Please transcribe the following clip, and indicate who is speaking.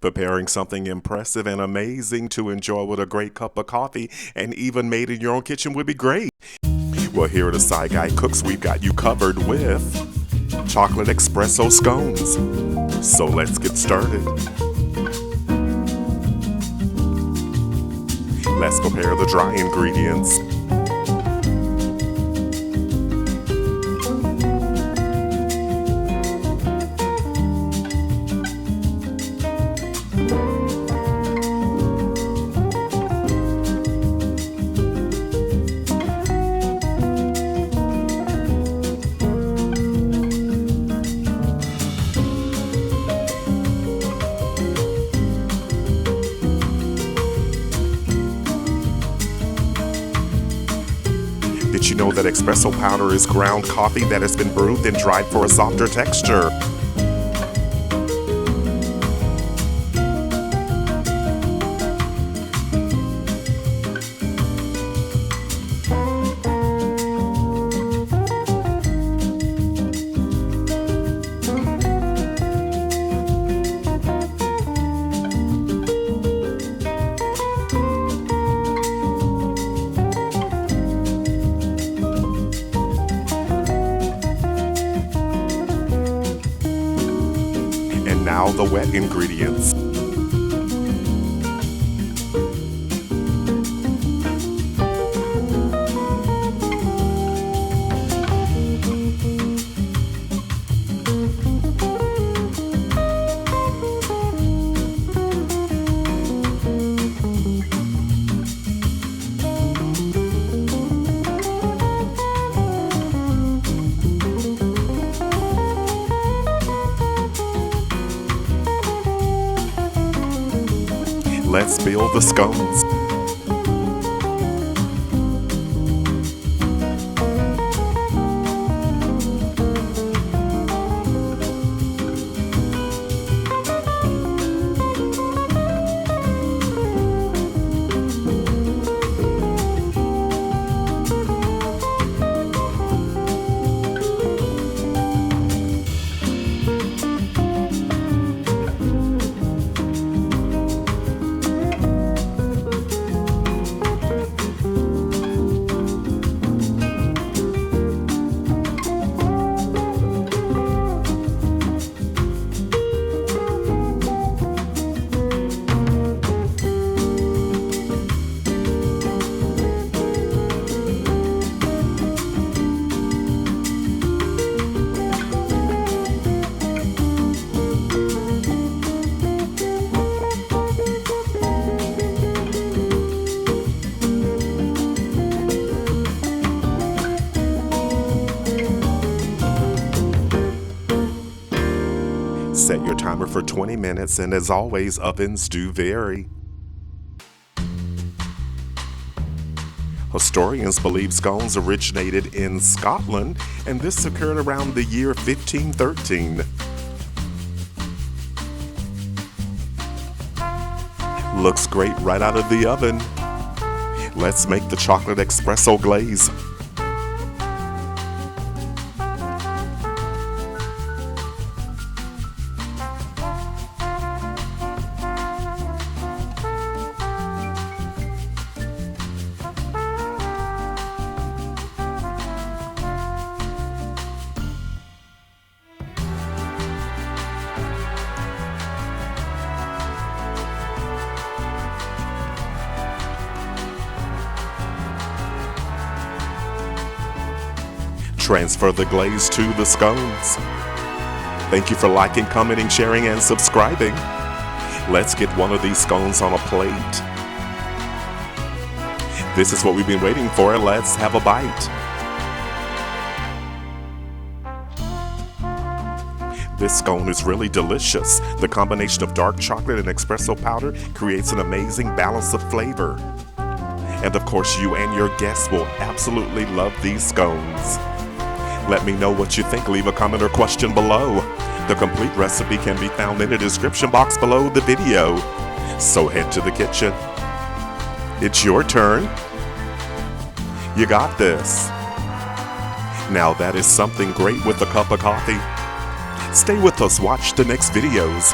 Speaker 1: Preparing something impressive and amazing to enjoy with a great cup of coffee and even made in your own kitchen would be great. Well, here at the Side Guy Cooks, we've got you covered with chocolate espresso scones. So let's get started. Let's prepare the dry ingredients. Did you know that espresso powder is ground coffee that has been brewed and dried for a softer texture? And now the wet ingredients. Let's build the scones. Set your timer for 20 minutes, and as always, ovens do vary. Historians believe scones originated in Scotland, and this occurred around the year 1513. Looks great right out of the oven. Let's make the chocolate espresso glaze. Transfer the glaze to the scones. Thank you for liking, commenting, sharing, and subscribing. Let's get one of these scones on a plate. This is what we've been waiting for. Let's have a bite. This scone is really delicious. The combination of dark chocolate and espresso powder creates an amazing balance of flavor. And of course, you and your guests will absolutely love these scones. Let me know what you think. Leave a comment or question below. The complete recipe can be found in the description box below the video. So head to the kitchen. It's your turn. You got this. Now that is something great with a cup of coffee. Stay with us, watch the next videos.